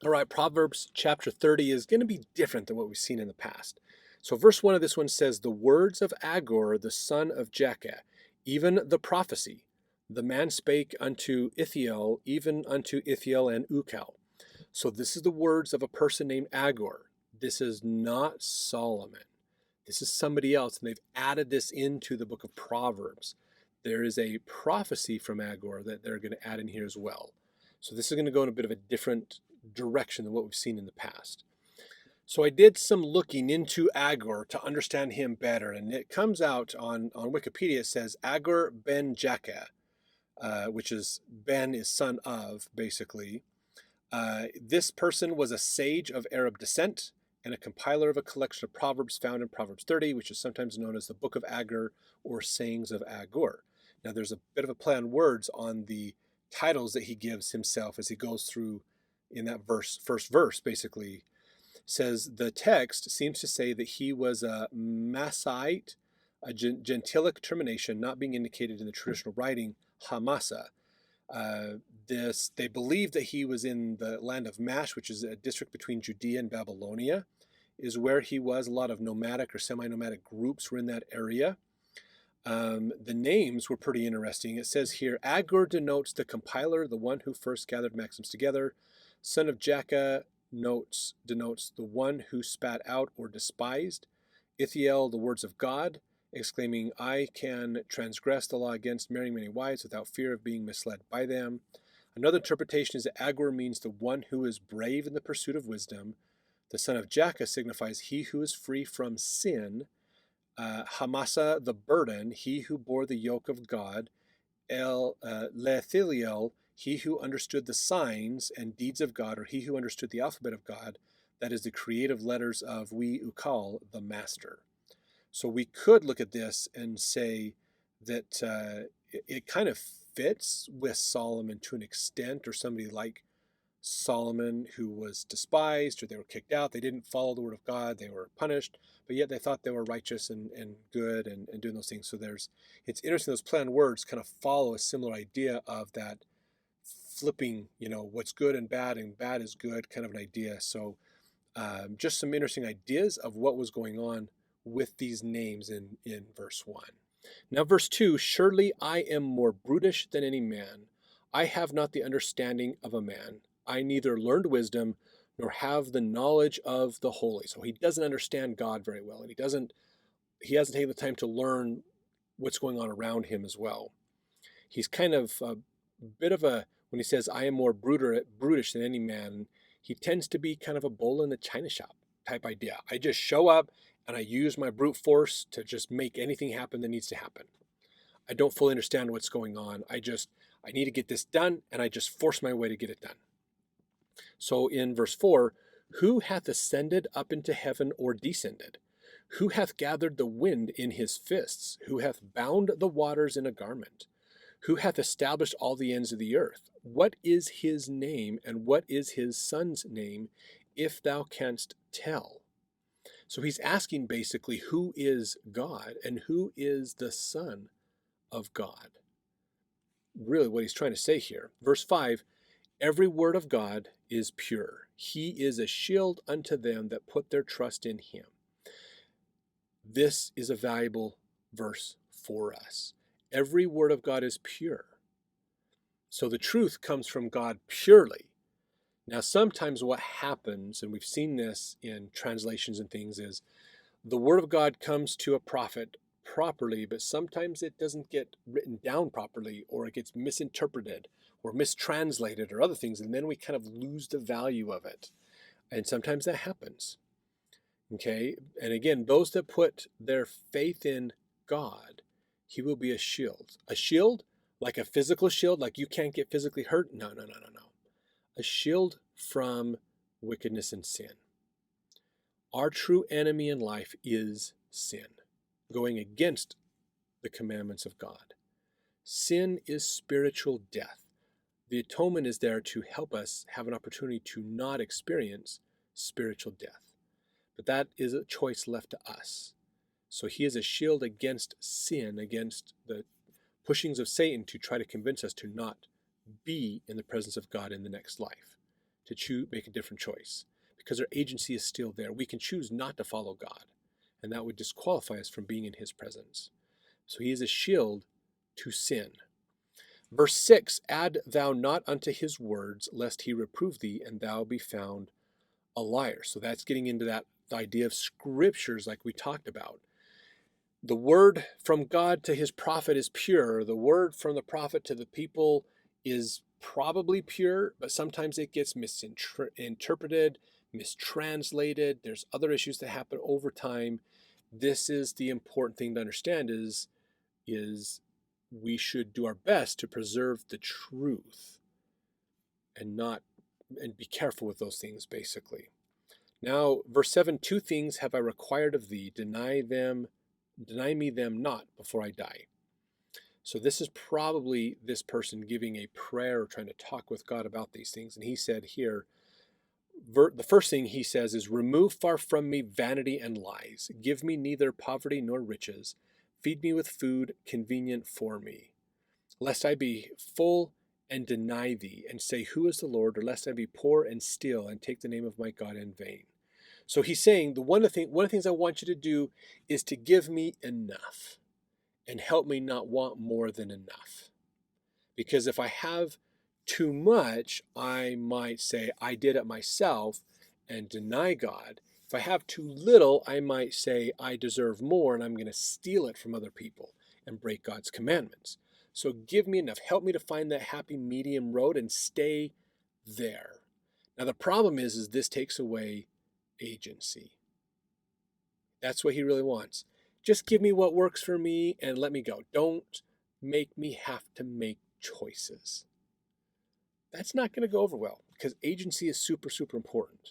All right, Proverbs chapter 30 is going to be different than what we've seen in the past. So, verse 1 of this one says, "The words of Agur, the son of Jakeh, even the prophecy, the man spake unto Ithiel, even unto Ithiel and Ukal." So, this is the words of a person named Agur. This is not Solomon. This is somebody else, and they've added this into the book of Proverbs. There is a prophecy from Agur that they're going to add in here as well. So this is going to go in a bit of a different direction than what we've seen in the past. So I did some looking into Agur to understand him better, and it comes out on Wikipedia. It says Agur ben Jakeh, which is Ben is son of, basically. This person was a sage of Arab descent and a compiler of a collection of proverbs found in Proverbs 30, which is sometimes known as the Book of Agur or Sayings of Agur. Now, there's a bit of a play on words on the titles that he gives himself as he goes through in that first verse, basically. Says the text seems to say that he was a Masaite, a gentilic termination not being indicated in the traditional writing, Hamasa. They believe that he was in the land of Mash, which is a district between Judea and Babylonia, is where he was. A lot of nomadic or semi-nomadic groups were in that area. The names were pretty interesting. It says here, Agur denotes the compiler, the one who first gathered maxims together. Son of Jakeh denotes the one who spat out or despised. Ithiel, the words of God, exclaiming, I can transgress the law against marrying many wives without fear of being misled by them. Another interpretation is that Agur means the one who is brave in the pursuit of wisdom. The son of Jakeh signifies he who is free from sin. Hamasa, the burden, he who bore the yoke of God. Lethiliel, he who understood the signs and deeds of God, or he who understood the alphabet of God, that is the creative letters of we Ukal, the master. So we could look at this and say that it kind of fits with Solomon to an extent, or somebody like Solomon who was despised, or they were kicked out. They didn't follow the word of God. They were punished, but yet they thought they were righteous and good and doing those things. So it's interesting, those planned words kind of follow a similar idea of that flipping, what's good and bad is good kind of an idea. So just some interesting ideas of what was going on with these names in verse 1. Now, verse 2, surely I am more brutish than any man. I have not the understanding of a man. I neither learned wisdom nor have the knowledge of the holy. So he doesn't understand God very well, and he hasn't taken the time to learn what's going on around him as well. He's kind of a bit of when he says, I am more brutish than any man, he tends to be kind of a bull in the china shop type idea. I just show up and I use my brute force to just make anything happen that needs to happen. I don't fully understand what's going on. I need to get this done, and I just force my way to get it done. So in verse 4, who hath ascended up into heaven or descended? Who hath gathered the wind in his fists? Who hath bound the waters in a garment? Who hath established all the ends of the earth? What is his name, and what is his son's name, if thou canst tell? So he's asking basically, who is God and who is the Son of God? Really what he's trying to say here. Verse 5, every word of God is pure. He is a shield unto them that put their trust in him. This is a valuable verse for us. Every word of God is pure. So the truth comes from God purely. Now, sometimes what happens, and we've seen this in translations and things, is the word of God comes to a prophet properly, but sometimes it doesn't get written down properly, or it gets misinterpreted or mistranslated or other things, and then we kind of lose the value of it. And sometimes that happens. Okay? And again, those that put their faith in God, he will be a shield. A shield, like a physical shield, like you can't get physically hurt? No. A shield from wickedness and sin. Our true enemy in life is sin, going against the commandments of God. Sin is spiritual death. The atonement is there to help us have an opportunity to not experience spiritual death. But that is a choice left to us. So he is a shield against sin, against the pushings of Satan to try to convince us to not be in the presence of God in the next life. to make a different choice because our agency is still there. We can choose not to follow God, and that would disqualify us from being in his presence. So he is a shield to sin. Verse 6, add thou not unto his words, lest he reprove thee, and thou be found a liar. So that's getting into that idea of scriptures like we talked about. The word from God to his prophet is pure. The word from the prophet to the people is probably pure, but sometimes it gets misinterpreted, mistranslated. There's other issues that happen over time. This is the important thing to understand is we should do our best to preserve the truth and be careful with those things, basically. Now, verse 7, two things have I required of thee, deny me them not before I die. So this is probably this person giving a prayer or trying to talk with God about these things. And he said here, the first thing he says is, remove far from me vanity and lies. Give me neither poverty nor riches. Feed me with food convenient for me, lest I be full and deny thee, and say, who is the Lord? Or lest I be poor and steal, and take the name of my God in vain. So he's saying, one of the things I want you to do is to give me enough, and help me not want more than enough. Because if I have too much, I might say, I did it myself, and deny God. If I have too little, I might say, I deserve more, and I'm going to steal it from other people and break God's commandments. So give me enough. Help me to find that happy medium road and stay there. Now the problem is this takes away agency. That's what he really wants. Just give me what works for me and let me go. Don't make me have to make choices. That's not going to go over well because agency is super, super important.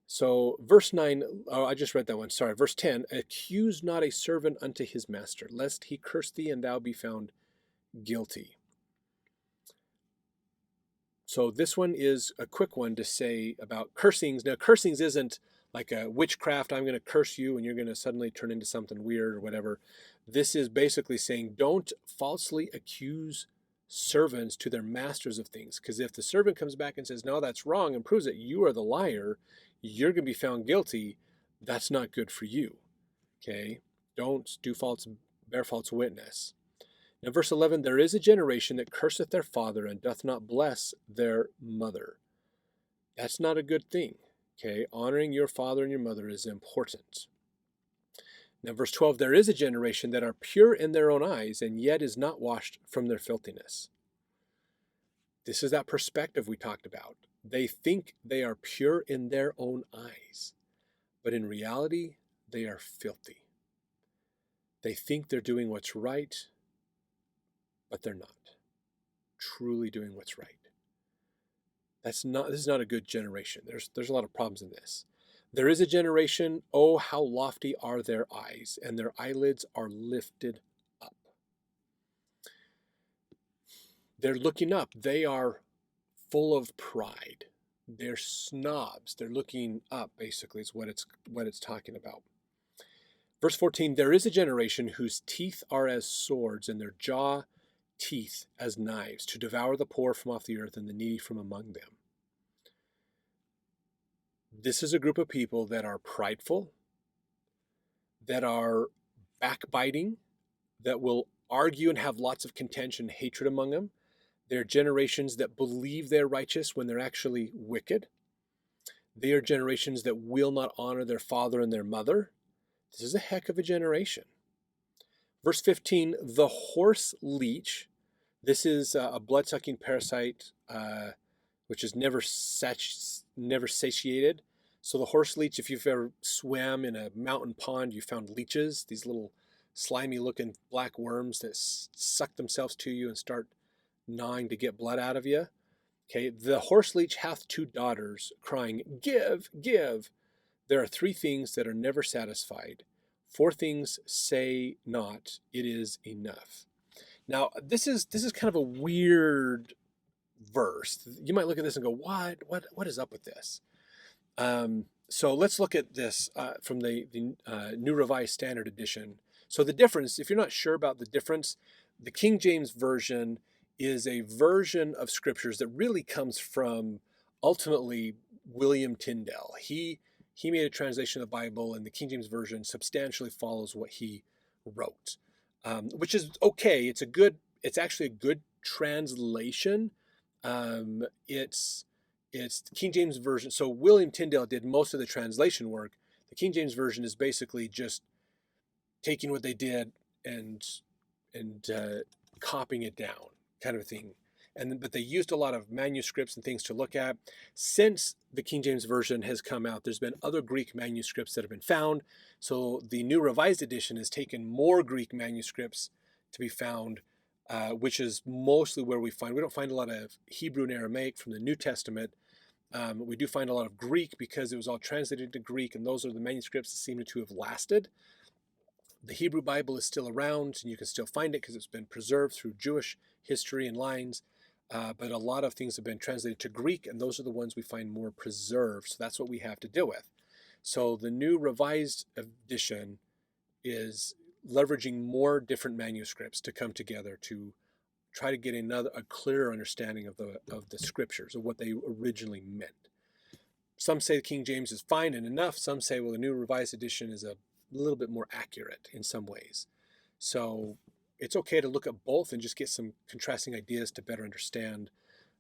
So verse 9, I just read that one. Sorry. Verse 10, accuse not a servant unto his master, lest he curse thee and thou be found guilty. So this one is a quick one to say about cursings. Now, cursings isn't like a witchcraft, I'm going to curse you and you're going to suddenly turn into something weird or whatever. This is basically saying don't falsely accuse servants to their masters of things. Because if the servant comes back and says, no, that's wrong, and proves that you are the liar, you're going to be found guilty. That's not good for you. Okay? Don't bear false witness. Now, verse 11, there is a generation that curseth their father and doth not bless their mother. That's not a good thing. Okay, honoring your father and your mother is important. Now, verse 12, there is a generation that are pure in their own eyes and yet is not washed from their filthiness. This is that perspective we talked about. They think they are pure in their own eyes, but in reality, they are filthy. They think they're doing what's right, but they're not truly doing what's right. This is not a good generation. There's a lot of problems in this. There is a generation, oh, how lofty are their eyes, and their eyelids are lifted up. They're looking up. They are full of pride. They're snobs. They're looking up, basically, is what it's talking about. Verse 14, there is a generation whose teeth are as swords, and their jaw teeth as knives, to devour the poor from off the earth and the needy from among them. This is a group of people that are prideful, that are backbiting, that will argue and have lots of contention and hatred among them. They're generations that believe they're righteous when they're actually wicked. They are generations that will not honor their father and their mother. This is a heck of a generation. Verse 15, the horse leech. This is a blood-sucking parasite, which is never satiated. So the horse leech, if you've ever swam in a mountain pond, you found leeches, these little slimy-looking black worms that suck themselves to you and start gnawing to get blood out of you. Okay, the horse leech hath two daughters, crying, give, give. There are three things that are never satisfied. Four things say not, it is enough. Now, this is kind of a weird verse. You might look at this and go, what is up with this? So let's look at this from the New Revised Standard Edition. So the difference, if you're not sure about the difference, the King James Version is a version of scriptures that really comes from ultimately William Tyndale. He made a translation of the Bible, and the King James Version substantially follows what he wrote, which is okay. It's actually a good translation. It's King James Version. So William Tyndale did most of the translation work. The King James Version is basically just taking what they did and copying it down, kind of a thing. But they used a lot of manuscripts and things to look at. Since the King James Version has come out, there's been other Greek manuscripts that have been found. So the New Revised Edition has taken more Greek manuscripts to be found, which is mostly where we don't find a lot of Hebrew and Aramaic from the New Testament. We do find a lot of Greek because it was all translated into Greek, and those are the manuscripts that seem to have lasted. The Hebrew Bible is still around, and you can still find it because it's been preserved through Jewish history and lines. But a lot of things have been translated to Greek, and those are the ones we find more preserved. So that's what we have to deal with. So the New Revised Edition is leveraging more different manuscripts to come together to try to get a clearer understanding of the scriptures, of what they originally meant. Some say King James is fine and enough. Some say, well, the New Revised Edition is a little bit more accurate in some ways. So it's okay to look at both and just get some contrasting ideas to better understand.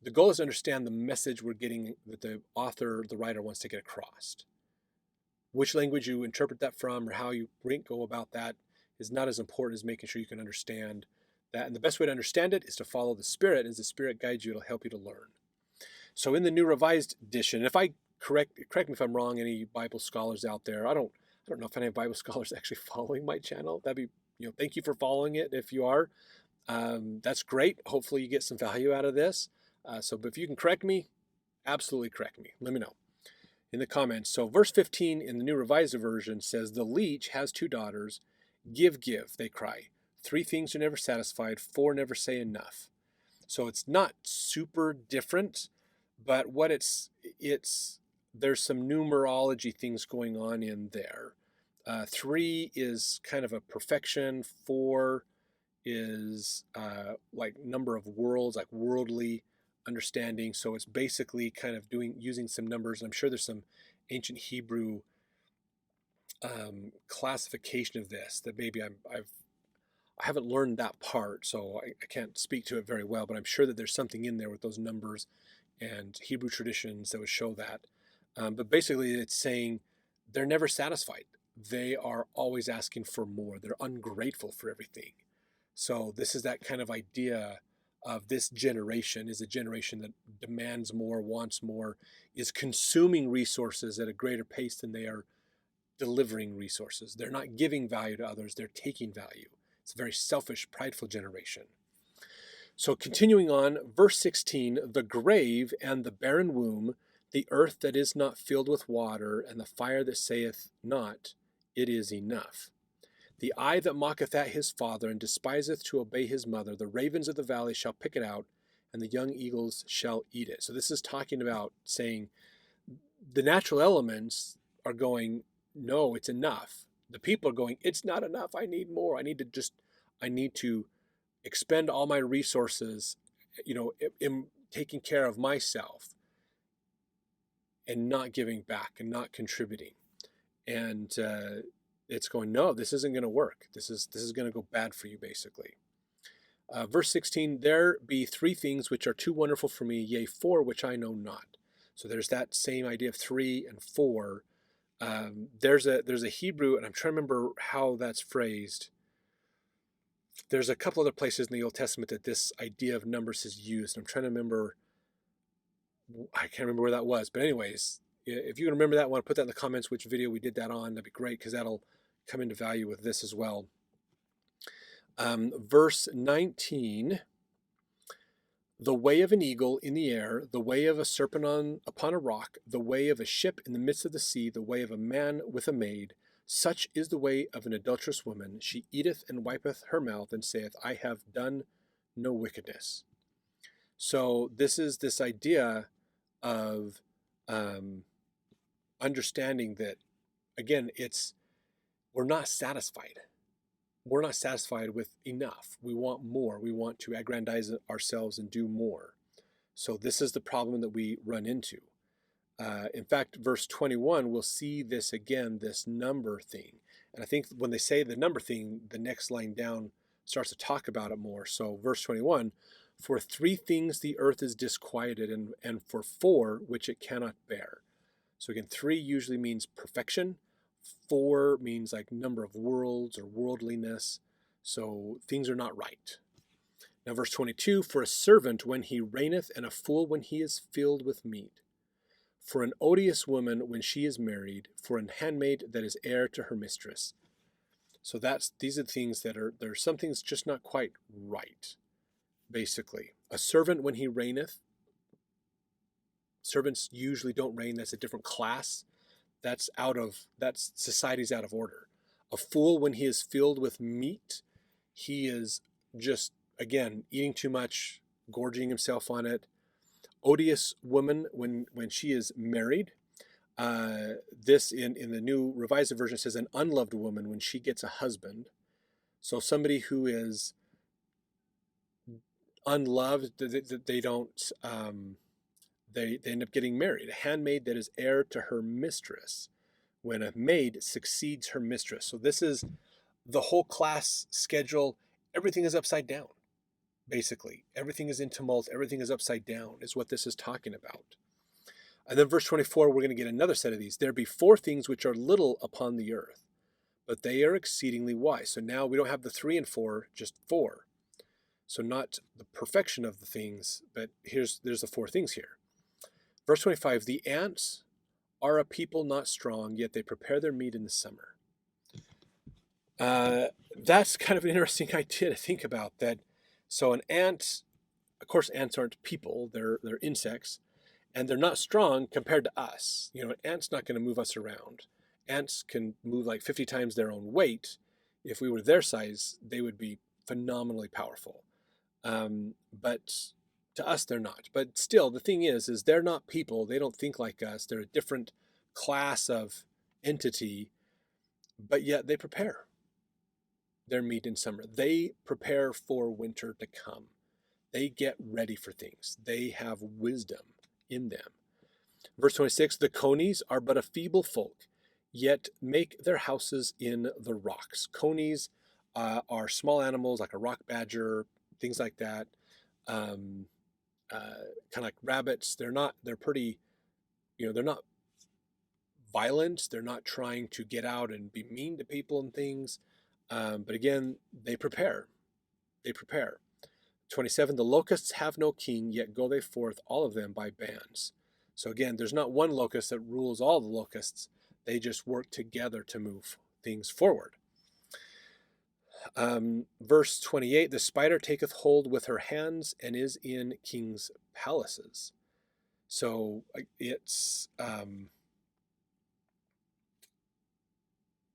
The goal is to understand the message we're getting, that the author, the writer wants to get across. Which language you interpret that from, or how you go about that, is not as important as making sure you can understand that. And the best way to understand it is to follow the Spirit. As the Spirit guides you, it'll help you to learn. So in the New Revised Edition, if I correct me if I'm wrong, any Bible scholars out there, I don't know if any Bible scholars actually following my channel. That'd be, thank you for following it. If you are, that's great. Hopefully you get some value out of this. But if you can correct me, absolutely correct me. Let me know in the comments. So verse 15 in the New Revised Version says, the leech has 2 daughters. Give, give, they cry. 3 things are never satisfied. 4 never say enough. So it's not super different, but what there's some numerology things going on in there. 3 is kind of a perfection. 4 is like number of worlds, like worldly understanding. So it's basically kind of using some numbers. I'm sure there's some ancient Hebrew classification of this that maybe I haven't learned that part, so I can't speak to it very well, but I'm sure that there's something in there with those numbers and Hebrew traditions that would show that. But basically it's saying they're never satisfied. They are always asking for more. They're ungrateful for everything. So this is that kind of idea of this generation is a generation that demands more, wants more, is consuming resources at a greater pace than they are delivering resources. They're not giving value to others, they're taking value. It's a very selfish, prideful generation. So continuing on, verse 16, the grave and the barren womb, the earth that is not filled with water, and the fire that saith not, it is enough. The eye that mocketh at his father, and despiseth to obey his mother, the ravens of the valley shall pick it out, and the young eagles shall eat it. So this is talking about saying the natural elements are going, no, it's enough. The people are going, it's not enough. I need more. I need to expend all my resources, in taking care of myself and not giving back and not contributing. And it's going, no, this isn't going to work. This is going to go bad for you, basically. Verse 16, there be 3 things which are too wonderful for me, yea, 4 which I know not. So there's that same idea of 3 and 4. There's a Hebrew, and I'm trying to remember how that's phrased. There's a couple other places in the Old Testament that this idea of numbers is used. I'm trying to remember. I can't remember where that was. But anyways, if you can remember that one, put that in the comments which video we did that on. That'd be great because that'll come into value with this as well. Verse 19, the way of an eagle in the air, the way of a serpent upon a rock, the way of a ship in the midst of the sea, the way of a man with a maid, such is the way of an adulterous woman. She eateth and wipeth her mouth and saith, I have done no wickedness. So this is this idea of understanding that, again, we're not satisfied. We're not satisfied with enough. We want more. We want to aggrandize ourselves and do more. So this is the problem that we run into. In fact, verse 21, we'll see this again, this number thing. And I think when they say the number thing, the next line down starts to talk about it more. So verse 21, for 3 things the earth is disquieted, and for 4 which it cannot bear. So again, 3 usually means perfection. 4 means like number of worlds or worldliness. So things are not right. Now verse 22, for a servant when he reigneth, and a fool when he is filled with meat. For an odious woman when she is married, for an handmaid that is heir to her mistress. So these are the things that there's some things just not quite right, basically. A servant when he reigneth, servants usually don't reign, that's a different class. That's society's out of order. A fool when he is filled with meat, he is just, again, eating too much, gorging himself on it. Odious woman when she is married. This in the New Revised Version says an unloved woman when she gets a husband. So somebody who is unloved, they don't they end up getting married. A handmaid that is heir to her mistress, when a maid succeeds her mistress. So this is the whole class schedule. Everything is upside down. Basically, everything is in tumult, everything is upside down, is what this is talking about. And then verse 24, we're going to get another set of these. There be 4 things which are little upon the earth, but they are exceedingly wise. So now we don't have the 3 and 4, just 4. So not the perfection of the things, but there's the 4 things here. Verse 25, the ants are a people not strong, yet they prepare their meat in the summer. That's kind of an interesting idea to think about, that. So an ant, of course, ants aren't people, they're insects, and they're not strong compared to us. An ant's not going to move us around. Ants can move like 50 times their own weight. If we were their size, they would be phenomenally powerful. But to us, they're not. But still, the thing is they're not people. They don't think like us. They're a different class of entity, but yet they prepare their meat in summer. They prepare for winter to come. They get ready for things. They have wisdom in them. Verse 26, the conies are but a feeble folk, yet make their houses in the rocks. Conies are small animals like a rock badger, things like that. Kind of like rabbits. They're pretty, they're not violent. They're not trying to get out and be mean to people and things. But again, they prepare. 27, the locusts have no king, yet go they forth, all of them by bands. So again, there's not one locust that rules all the locusts. They just work together to move things forward. Verse 28, the spider taketh hold with her hands and is in kings' palaces. So it's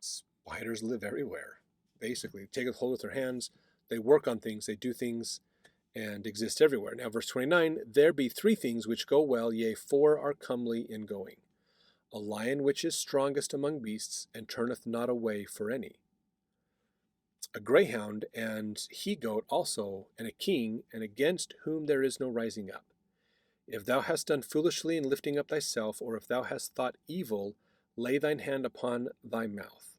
spiders live everywhere, basically. Taketh hold with their hands. They work on things. They do things and exist everywhere. Now, verse 29, there be 3 things which go well, yea, 4 are comely in going. A lion which is strongest among beasts, and turneth not away for any. A greyhound and he-goat also, and a king, and against whom there is no rising up. If thou hast done foolishly in lifting up thyself, or if thou hast thought evil, lay thine hand upon thy mouth.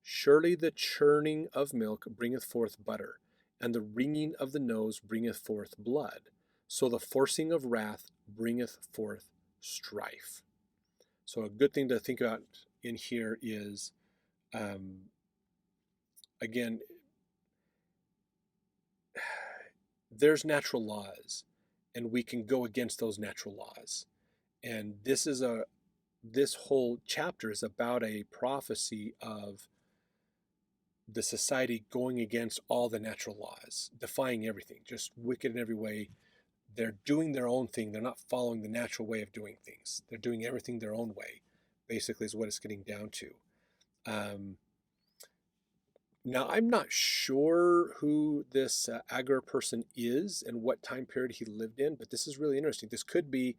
Surely the churning of milk bringeth forth butter, and the wringing of the nose bringeth forth blood. So the forcing of wrath bringeth forth strife. So a good thing to think about in here is, again, there's natural laws, and we can go against those natural laws. And this whole chapter is about a prophecy of the society going against all the natural laws, defying everything, just wicked in every way. They're doing their own thing. They're not following the natural way of doing things. They're doing everything their own way, basically, is what it's getting down to. Now, I'm not sure who this Agar person is and what time period he lived in, but this is really interesting. This could be,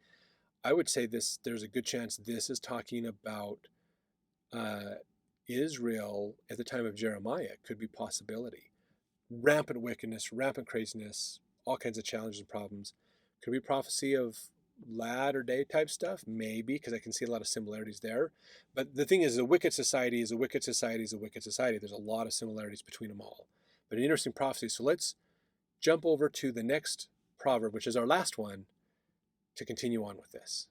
I would say there's a good chance this is talking about Israel at the time of Jeremiah. Could be possibility. Rampant wickedness, rampant craziness, all kinds of challenges and problems. Could it be prophecy of latter day type stuff? Maybe, because I can see a lot of similarities there. But the thing is, a wicked society is a wicked society is a wicked society. There's a lot of similarities between them all. But an interesting prophecy. So let's jump over to the next proverb, which is our last one, to continue on with this.